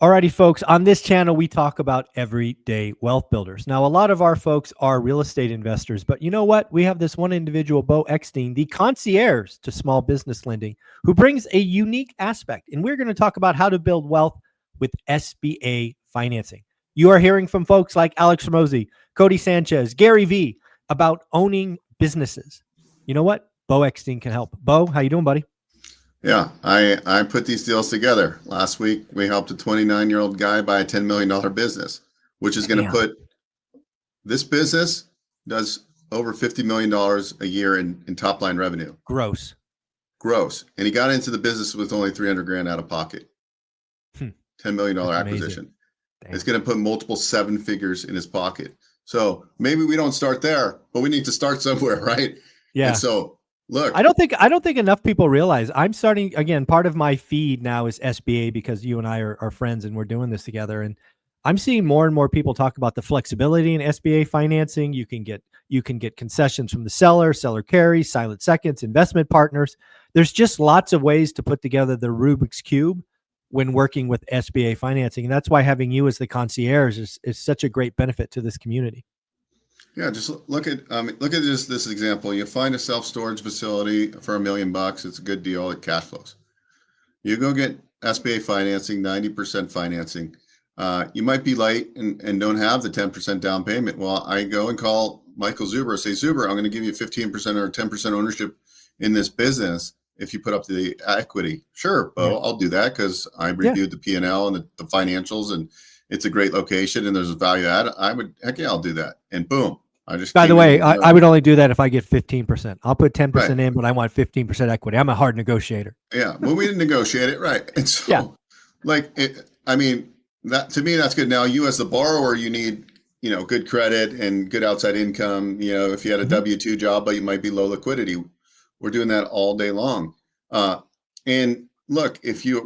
Alrighty, folks, on this channel, we talk about everyday wealth builders. Now, a lot of our folks are real estate investors, but you know what? We have this one individual, Bo Eckstein, the concierge to small business lending, who brings a unique aspect. And we're going to talk about how to build wealth with SBA financing. You are hearing from folks like Alex Ramosi, Cody Sanchez, Gary V about owning businesses. You know what? Bo Eckstein can help. Bo, how you doing, buddy? Yeah, I put these deals together. Last week, we helped a 29-year-old guy buy a $10 million business, which is going to put this business does over $50 million a year in top line revenue. Gross. And he got into the business with only 300 grand out of pocket. $10 million acquisition. It's going to put multiple seven figures in his pocket. So maybe we don't start there, but we need to start somewhere, right? Yeah. And so look, I don't think enough people realize I'm starting again. Part of my feed now is SBA because you and I are friends and we're doing this together. And I'm seeing more and more people talk about the flexibility in SBA financing. You can get concessions from the seller carry, silent seconds, investment partners. There's just lots of ways to put together the Rubik's Cube when working with SBA financing. And that's why having you as the concierge is such a great benefit to this community. Yeah, just look at just this example. You find a self-storage facility for $1 million. It's a good deal. It cash flows. You go get SBA financing, 90% financing. You might be light and don't have the 10% down payment. Well, I go and call Michael Zuber, say, Zuber, I'm going to give you 15% or 10% ownership in this business if you put up the equity. Sure, Bo, yeah. I'll do that because I reviewed the P&L and the financials, and it's a great location and there's a value add. Heck yeah, I'll do that. And boom. By the way, I would only do that if I get 15%. I'll put 10% in, but I want 15% equity. I'm a hard negotiator. Yeah. Well, we didn't negotiate it. Right. And so that to me, that's good. Now you as the borrower, you need, good credit and good outside income. If you had a W-2 job, but you might be low liquidity. We're doing that all day long. And look,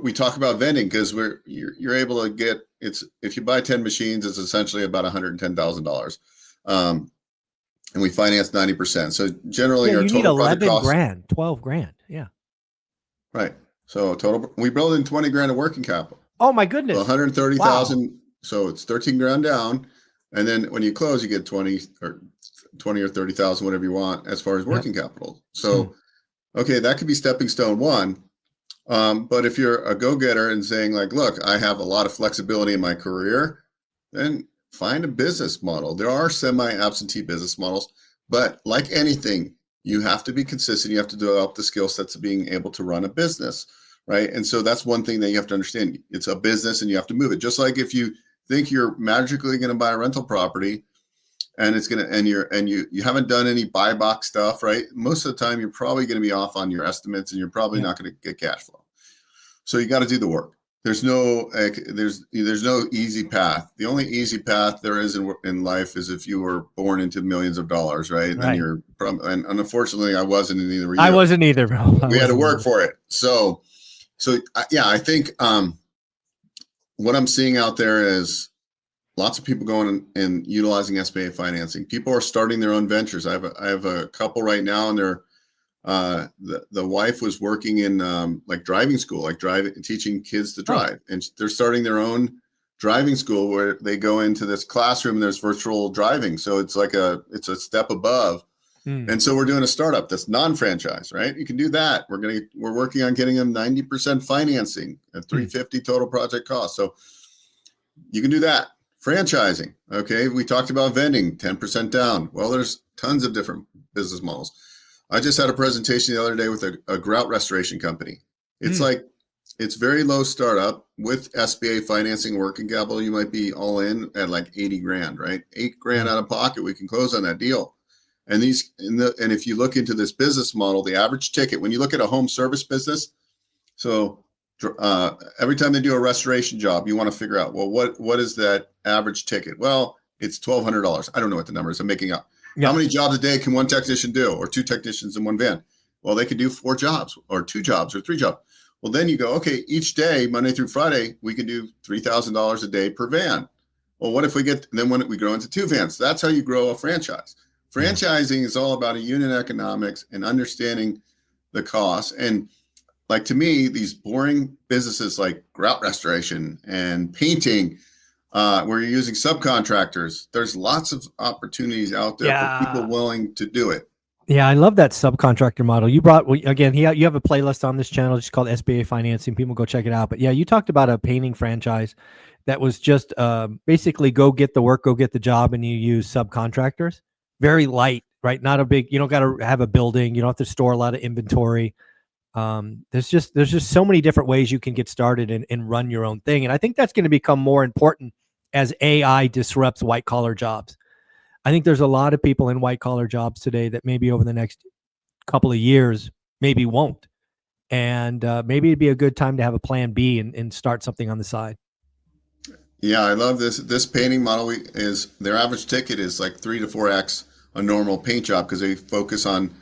we talk about vending because you're able to get, if you buy 10 machines, it's essentially about $110,000. And we finance 90%. So generally our total project cost, 11 grand, 12 grand. Yeah. Right. So we build in 20 grand of working capital. Oh my goodness. So 130,000. Wow. So it's 13 grand down. And then when you close, you get 20 or 30,000, whatever you want as far as working capital. So, okay, that could be stepping stone one. But if you're a go-getter and saying like, look, I have a lot of flexibility in my career, then find a business model. There are semi-absentee business models, but like anything, you have to be consistent. You have to develop the skill sets of being able to run a business, right? And so that's one thing that you have to understand. It's a business and you have to move it. Just like if you think you're magically going to buy a rental property and it's going to, and you haven't done any buy box stuff, right? Most of the time, you're probably going to be off on your estimates and you're probably not going to get cash flow. So you got to do the work. There's no easy path. The only easy path there is in life is if you were born into millions of dollars, right? And then and unfortunately, I wasn't in either. I wasn't either, bro. We had to work for it. So yeah, I think what I'm seeing out there is lots of people going and utilizing SBA financing. People are starting their own ventures. I have a couple right now, and they're the wife was working in like driving school, like teaching kids to drive, and they're starting their own driving school where they go into this classroom and there's virtual driving. So it's like it's a step above. And so we're doing a startup that's non-franchise, right? You can do that. We're working on getting them 90% financing at $350 total project cost. So you can do that. Franchising. Okay. We talked about vending, 10% down. Well, there's tons of different business models. I just had a presentation the other day with a grout restoration company. It's it's very low startup with SBA financing, working capital. You might be all in at like 80 grand, right? 8 grand out of pocket. We can close on that deal. And and if you look into this business model, the average ticket, when you look at a home service business, so every time they do a restoration job, you want to figure out, well, what is that average ticket? Well, it's $1,200. I don't know what the number is. I'm making up. How many jobs a day can one technician do, or two technicians in one van? Well, they could do 4 jobs or 2 jobs or 3 jobs. Well, then you go, okay, each day, Monday through Friday, we can do $3,000 a day per van. Well, what if we when we grow into 2 vans? That's how you grow a franchise. Franchising is all about a unit economics and understanding the costs. And like to me, these boring businesses like grout restoration and painting, where you're using subcontractors, there's lots of opportunities out there for people Yeah. willing to do it. Yeah, I love that subcontractor model. You brought again. You have a playlist on this channel just called SBA Financing. People go check it out. But yeah, you talked about a painting franchise that was just basically go get the work, go get the job, and you use subcontractors. Very light, right? Not a big. You don't got to have a building. You don't have to store a lot of inventory. There's just so many different ways you can get started and run your own thing. And I think that's going to become more important as AI disrupts white collar jobs. I think there's a lot of people in white collar jobs today that maybe over the next couple of years maybe won't. And maybe it'd be a good time to have a plan B and start something on the side. Yeah, I love this. This painting model is their average ticket is like 3 to 4x a normal paint job because they focus on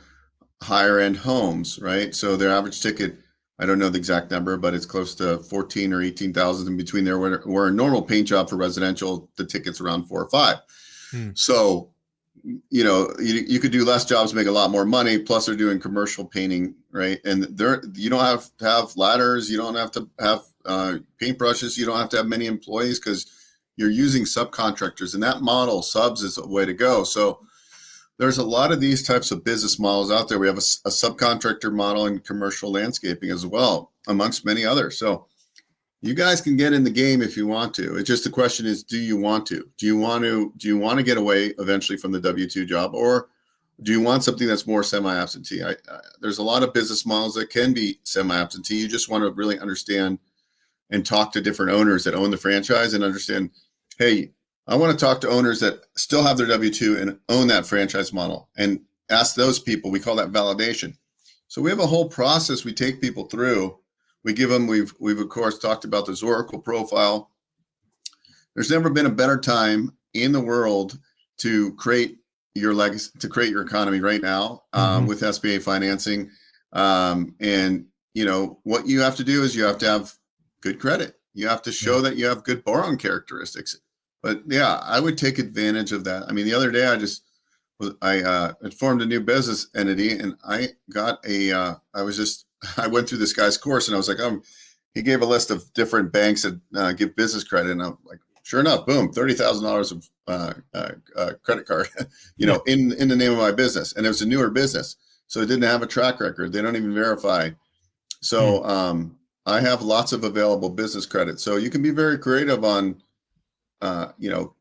higher end homes, right? So their average ticket, I don't know the exact number, but it's close to 14 or 18,000 in between there. Where a normal paint job for residential, the ticket's around 4 or 5. So, you could do less jobs, make a lot more money. Plus, they're doing commercial painting, right? And you don't have to have ladders. You don't have to have paintbrushes. You don't have to have many employees because you're using subcontractors. And that model, subs, is a way to go. So there's a lot of these types of business models out there. We have a subcontractor model in commercial landscaping as well, amongst many others. So you guys can get in the game if you want to. It's just the question is, do you want to? Do you want to get away eventually from the W-2 job, or do you want something that's more semi-absentee? There's a lot of business models that can be semi-absentee. You just want to really understand and talk to different owners that own the franchise and understand, hey, I want to talk to owners that still have their W-2 and own that franchise model and ask those people. We call that validation. So we have a whole process we take people through. We give them, we've of course talked about the Oracle profile. There's never been a better time in the world to create your legacy, to create your economy right now with SBA financing. And what you have to do is you have to have good credit. You have to show that you have good borrowing characteristics. But yeah, I would take advantage of that. I mean, the other day I formed a new business entity, and I got I went through this guy's course, and I was like, he gave a list of different banks that give business credit, and I'm like, sure enough, boom, $30,000 of credit card, in the name of my business, and it was a newer business, so it didn't have a track record. They don't even verify. So I have lots of available business credit, so you can be very creative on,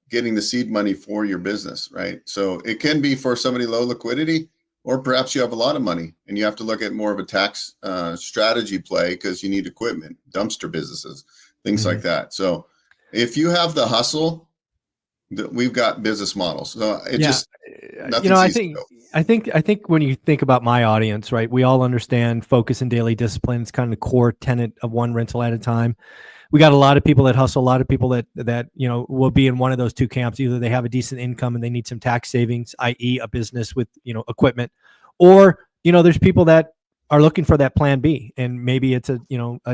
getting the seed money for your business, right? So it can be for somebody low liquidity, or perhaps you have a lot of money and you have to look at more of a tax strategy play because you need equipment, dumpster businesses, things like that. So if you have the hustle, we've got business models. So I think when you think about my audience, right, we all understand focus and daily discipline. It's kind of the core tenet of one rental at a time. We got a lot of people that hustle, a lot of people that will be in one of those two camps. Either they have a decent income and they need some tax savings, i.e. a business with, equipment, or, there's people that are looking for that plan B, and maybe it's an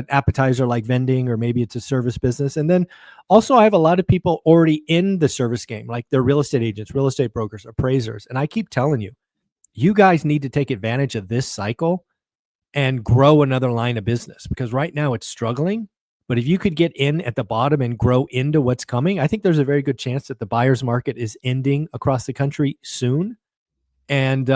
appetizer like vending, or maybe it's a service business. And then also I have a lot of people already in the service game, like they're real estate agents, real estate brokers, appraisers. And I keep telling you, you guys need to take advantage of this cycle and grow another line of business, because right now it's struggling. But if you could get in at the bottom and grow into what's coming, I think there's a very good chance that the buyer's market is ending across the country soon. And,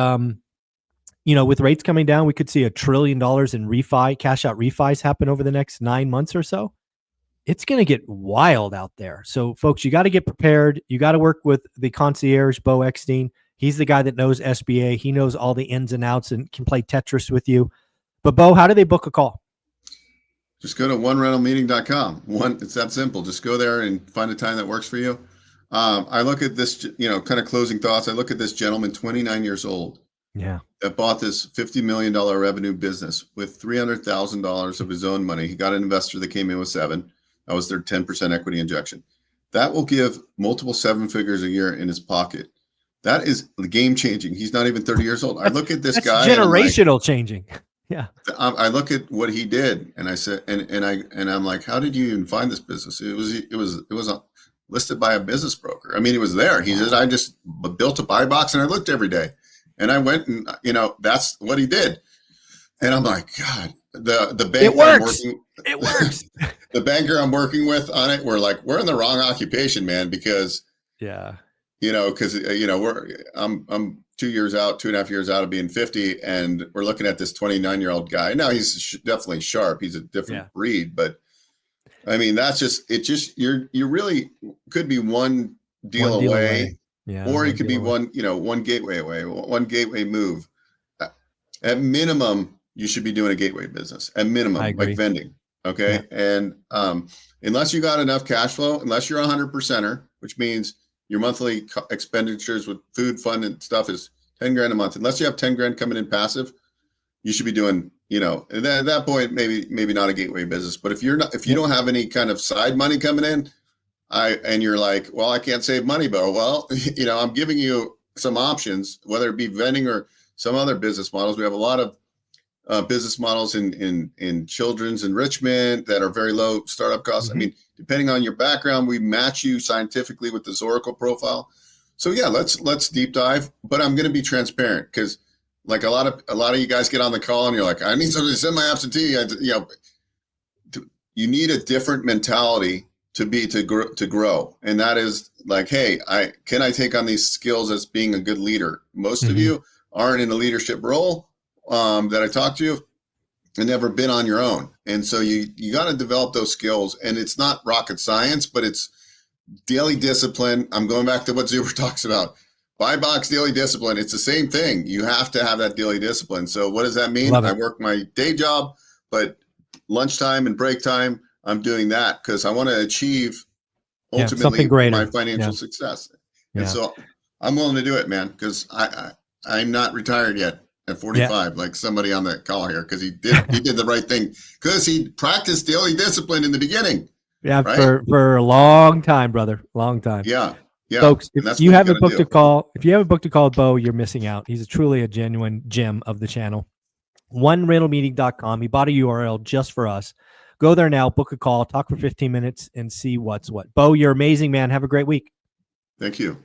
with rates coming down, we could see $1 trillion in cash out refis happen over the next 9 months or so. It's going to get wild out there. So folks, you got to get prepared. You got to work with the concierge, Bo Eckstein. He's the guy that knows SBA. He knows all the ins and outs and can play Tetris with you. But Bo, how do they book a call? Just go to onerentalmeeting.com. It's that simple. Just go there and find a time that works for you. I look at this, kind of closing thoughts. I look at this gentleman, 29 years old. Yeah. That bought this $50 million revenue business with $300,000 of his own money. He got an investor that came in with $7 million. That was their 10% equity injection. That will give multiple 7 figures a year in his pocket. That is game changing. He's not even 30 years old. I look at this guy. Generational changing. Yeah. I look at what he did, and I said, and I'm like, how did you even find this business? It was listed by a business broker. I mean, it was there. He said, I just built a buy box and I looked every day, and I went and that's what he did. And I'm like, God, the bank It that I'm works. working, It works. the banker I'm working with on it, we're in the wrong occupation, man, because Yeah. because I'm 2.5 years out of being 50, and we're looking at this 29-year-old guy. Now he's definitely sharp. He's a different breed, but I mean that's just you really could be one deal away. Yeah. Or it could be one gateway away, one gateway move. At minimum, you should be doing a gateway business. At minimum, like vending. Okay. Yeah. And unless you got enough cash flow, unless you're 100%er, which means your monthly expenditures with food, fund, and stuff is 10 grand a month. Unless you have 10 grand coming in passive, you should be doing, and at that point, maybe not a gateway business. But if you don't have any kind of side money coming in, and you're like, well, I can't save money, Bo. Well, I'm giving you some options, whether it be vending or some other business models. We have a lot of business models in children's enrichment that are very low startup costs. Mm-hmm. I mean, depending on your background, we match you scientifically with the Zoracle profile. So yeah, let's deep dive. But I'm going to be transparent because, like a lot of you guys get on the call and you're like, I need somebody to send my absentee. You need a different mentality to grow, and that is like, hey, can I take on these skills as being a good leader? Most mm-hmm. of you aren't in a leadership role that I talked to, and never been on your own, and so you got to develop those skills. And it's not rocket science, but it's daily discipline. I'm going back to what Zuber talks about. Buy box daily discipline. It's the same thing. You have to have that daily discipline. So what does that mean? I work my day job, but lunchtime and break time, I'm doing that because I want to achieve ultimately my financial success. And so I'm willing to do it, man, because I'm not retired yet at 45, like somebody on the call here, because he did the right thing because he practiced daily discipline in the beginning. Yeah, right? for a long time, brother. Long time. Yeah. Yeah. Folks, if you have a book to call, with Bo, you're missing out. He's truly a genuine gem of the channel. OneRentalMeeting.com. He bought a URL just for us. Go there now, book a call, talk for 15 minutes, and see what's what. Bo, you're amazing, man. Have a great week. Thank you.